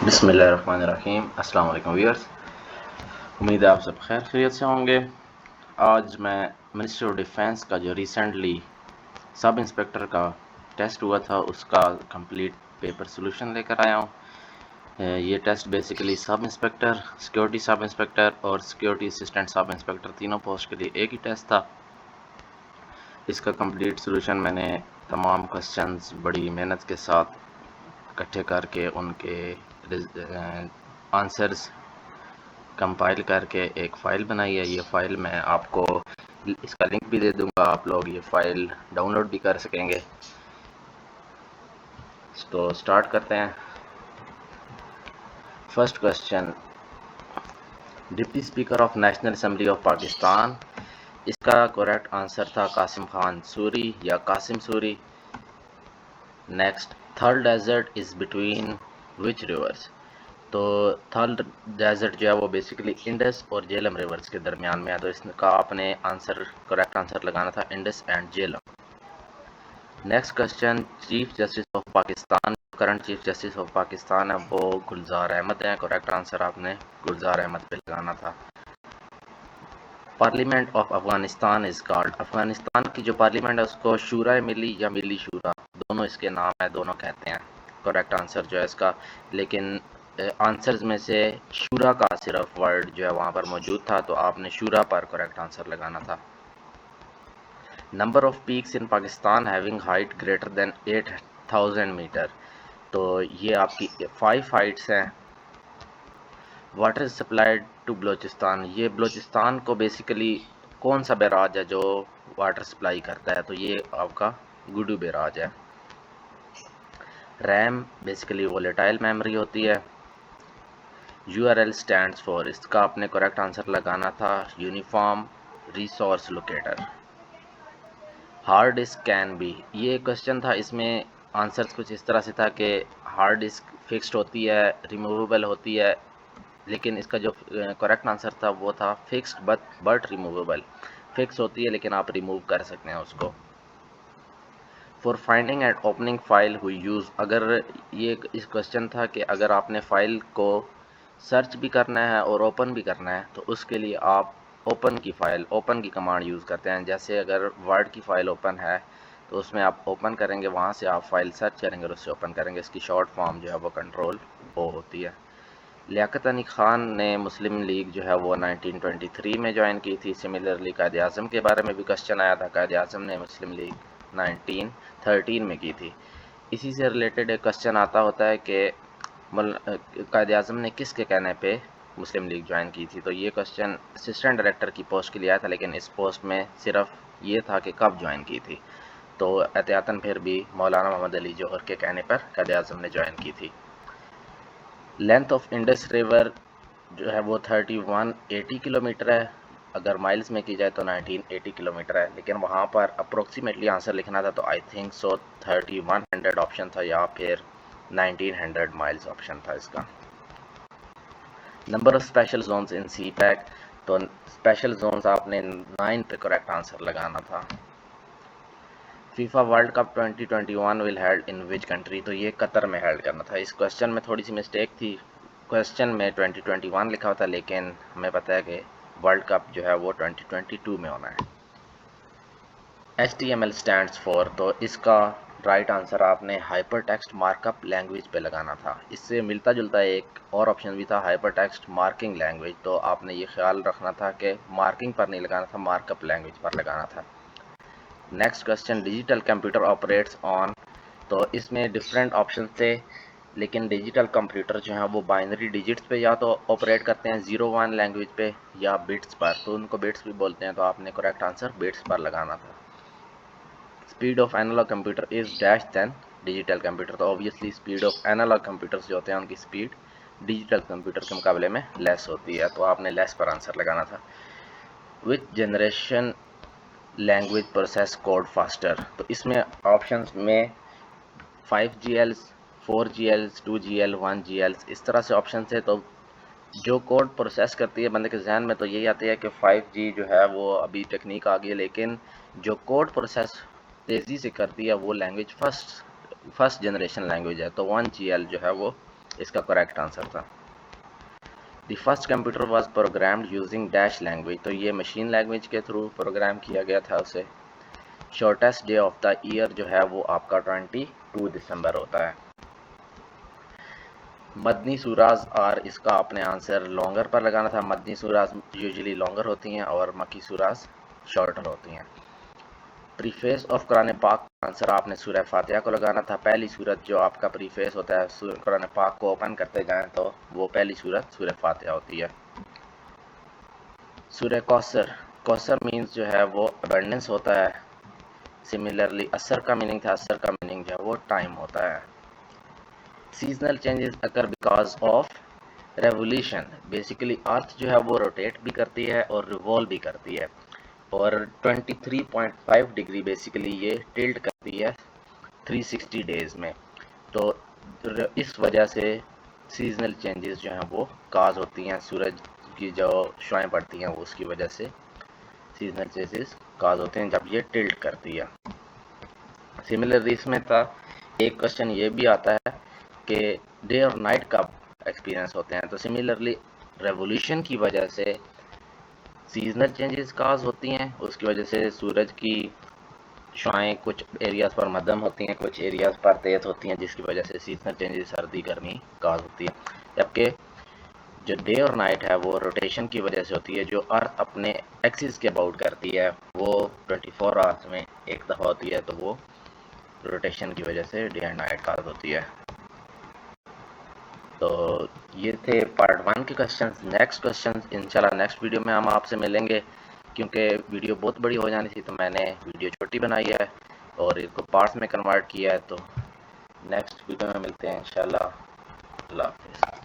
बिस्मिल्लाहिर्रहमानिर्रहीम। अस्सलाम वालेकुम व्यूअर्स, उम्मीद है आप सब खैर खैरियत से होंगे। आज मैं मिनिस्ट्री ऑफ डिफेंस का जो रिसेंटली सब इंस्पेक्टर का टेस्ट हुआ था उसका कंप्लीट पेपर सोल्यूशन लेकर आया हूँ। ये test basically sub inspector, security sub inspector और सिक्योरिटी असिस्टेंट सब इंस्पेक्टर तीनों पोस्ट के लिए एक ही टेस्ट था। इसका कंप्लीट सोल्यूशन मैंने तमाम क्वेश्चंस बड़ी मेहनत के साथ इकट्ठे करके उनके आंसर्स कंपाइल करके एक फ़ाइल बनाई है। ये फ़ाइल मैं आपको इसका लिंक भी दे दूंगा, आप लोग ये फ़ाइल डाउनलोड भी कर सकेंगे। तो स्टार्ट करते हैं। First question, deputy speaker of national assembly of Pakistan, इसका करेक्ट आंसर था कासिम खान सूरी या Qasim Suri. Next, third desert is between which rivers, तो थर्ड डेजर्ट जो है वो बेसिकली इंडस और झेलम रिवर्स के दरमियान में है, तो इसका आपने आंसर करेक्ट आंसर लगाना था Indus and Jhelum. Next question, chief justice of Pakistan, current chief justice of Pakistan है वो गुलजार अहमद हैं, करेक्ट आंसर आपने गुलजार अहमद पे लगाना था। Parliament of Afghanistan is called, Afghanistan की जो पार्लियामेंट है उसको शूरा मिली या मिली शूरा, दोनों इसके नाम है, दोनों कहते हैं। करेक्ट आंसर जो है इसका, लेकिन आंसर्स में से शूरा का सिर्फ वर्ड जो है वहाँ पर मौजूद था, तो आपने शूरा पर करेक्ट आंसर लगाना था। Number of peaks in Pakistan having height greater than 8000 metre, तो ये आपकी 5 हाइट्स हैं। Water is supplied to Balochistan, ये बलोचिस्तान को बेसिकली कौन सा बैराज है जो वाटर सप्लाई करता है, तो ये आपका गुडू बैराज है। रैम बेसिकली वोलेटाइल मेमोरी होती है। URL स्टैंड्स फॉर, इसका आपने करेक्ट आंसर लगाना था uniform resource locator. Hard disk can be, ये क्वेश्चन था, इसमें आंसर्स कुछ इस तरह से था कि हार्ड डिस्क फिक्स्ड होती है, रिमूवेबल होती है, लेकिन इसका जो करेक्ट आंसर था वो था फिक्स्ड बट रिमूवेबल, फिक्स होती है लेकिन आप रिमूव कर सकते हैं उसको। For finding and opening file हुई यूज़, अगर ये इस क्वेश्चन था कि अगर आपने फाइल को सर्च भी करना है और ओपन भी करना है तो उसके लिए आप ओपन की कमांड यूज़ करते हैं। जैसे अगर वर्ड की फ़ाइल ओपन है तो उसमें आप ओपन करेंगे, वहाँ से आप फाइल सर्च करेंगे और उससे ओपन करेंगे, इसकी शॉर्ट फॉर्म जो है वो कंट्रोल ओ होती है। लियाकत अली ख़ान ने मुस्लिम लीग जो है वो 1923 में ज्वाइन की थी। सिमिलरली कायद आज़म के बारे में भी क्वेश्चन आया था, कायद आज़म ने मुस्लिम लीग 1913 में की थी। इसी से रिलेटेड एक क्वेश्चन आता होता है कि कायद आज़म ने किसके कहने पे मुस्लिम लीग ज्वाइन की थी, तो ये क्वेश्चन असिस्टेंट डायरेक्टर की पोस्ट के लिए आया था, लेकिन इस पोस्ट में सिर्फ ये था कि कब ज्वाइन की थी, तो एहतियातन फिर भी मौलाना मोहम्मद अली जौहर के कहने पर कायद आज़म ने ज्वाइन की थी। लेंथ ऑफ इंडस रिवर जो है वो 3180 किलोमीटर है, अगर माइल्स में की जाए तो 1980 किलोमीटर है, लेकिन वहाँ पर अप्रोक्सीमेटली आंसर लिखना था तो आई थिंक सो 3100 ऑप्शन था या फिर 1900 माइल्स ऑप्शन था इसका। Number of special zones in CPEC, तो स्पेशल जोन्स आपने 9 पे करेक्ट आंसर लगाना था। FIFA World Cup 2021 will held in which country, तो ये कतर में हेल्ड करना था। इस क्वेश्चन में थोड़ी सी मिस्टेक थी, क्वेश्चन में 2021 लिखा हुआ था, लेकिन हमें पता है कि वर्ल्ड कप जो है वो 2022 में होना है। HTML स्टैंड्स फॉर, तो इसका राइट आंसर आपने हाइपर टेक्स्ट मार्कअप लैंग्वेज पे लगाना था। इससे मिलता जुलता एक और ऑप्शन भी था हाइपर टेक्स्ट मार्किंग लैंग्वेज, तो आपने ये ख्याल रखना था कि मार्किंग पर नहीं लगाना था, मार्कअप लैंग्वेज पर लगाना था। Next question, digital computer operates on, तो इसमें डिफरेंट ऑप्शन थे, लेकिन डिजिटल कंप्यूटर जो है वो बाइनरी डिजिट्स पे या तो ऑपरेट करते हैं 01 लैंग्वेज पे या बिट्स पर, तो उनको बिट्स भी बोलते हैं, तो आपने करेक्ट आंसर बिट्स पर लगाना था। Speed of analog computer is dash than digital computer, तो obviously speed of analog computers जो होते हैं उनकी स्पीड डिजिटल कंप्यूटर के मुकाबले में लेस होती है, तो आपने लेस पर आंसर लगाना था। विच generation language process code faster, तो इसमें ऑप्शंस में 5GL 4GL 2GL 1GL इस तरह से ऑप्शन है, तो जो कोड प्रोसेस करती है बंदे के जहन में तो यही आती है कि 5G जो है वो अभी टेक्निक आ गई है, लेकिन जो कोड प्रोसेस तेज़ी से करती है वो लैंग्वेज फर्स्ट जनरेशन लैंग्वेज है, तो 1GL जो है वो इसका करेक्ट आंसर था। The first computer was programmed using dash language, तो ये मशीन लैंग्वेज के थ्रू प्रोग्राम किया गया था उसे। Shortest day of the year जो है वो आपका 22 दिसंबर होता है। मदनी सूराज और इसका आपने आंसर लॉन्गर पर लगाना था। मदनी सूराज यूजुअली लॉन्गर होती हैं और मक्की सूराज शॉर्टर होती हैं। प्रीफेस ऑफ कुरान पाक का आंसर आपने सूरह फातिहा को लगाना था। पहली सूरत जो आपका प्रीफेस होता है कुरान पाक को ओपन करते जाएं तो वो पहली सूरत सूरह फातिहा होती है। सूरह कौसर, कौसर मीन्स जो है वो अबंडेंस होता है। सिमिलरली असर का मीनिंग था, असर का मीनिंग जो है वो टाइम होता है। Seasonal changes occur because of revolution, basically earth जो है वो रोटेट भी करती है और रिवॉल्व भी करती है, और 23.5 डिग्री बेसिकली ये टिल्ट करती है 360 डेज में। तो इस वजह से सीजनल चेंजेस जो हैं वो काज होती हैं, सूरज की जो शुआएं पड़ती हैं वो उसकी वजह से सीजनल चेंजेस काज होते हैं जब ये टिल्ट करती है। सिमिलरली इसमें था एक क्वेश्चन ये भी आता है कि डे और नाइट कब एक्सपीरियंस होते हैं, तो सिमिलरली रेवोल्यूशन की वजह से सीजनल चेंजेस काज होती हैं, उसकी वजह से सूरज की शुआएं कुछ एरियाज पर मध्यम होती हैं, कुछ एरियाज पर तेज होती हैं, जिसकी वजह से सीजनल चेंजेस सर्दी गर्मी काज होती है। जबकि जो डे और नाइट है वो रोटेशन की वजह से होती है, जो अर्थ अपने एक्सिस के अबाउट करती है वो 24 आवर्स में एक दफ़ा होती है, तो वो रोटेशन की वजह से डे एंड नाइट काज होती है। तो ये थे पार्ट 1 के क्वेश्चंस। नेक्स्ट क्वेश्चंस इंशाल्लाह नेक्स्ट वीडियो में हम आपसे मिलेंगे, क्योंकि वीडियो बहुत बड़ी हो जानी थी तो मैंने वीडियो छोटी बनाई है और इसको पार्ट्स में कन्वर्ट किया है। तो नेक्स्ट वीडियो में मिलते हैं इंशाल्लाह। अल्लाह हाफिज़।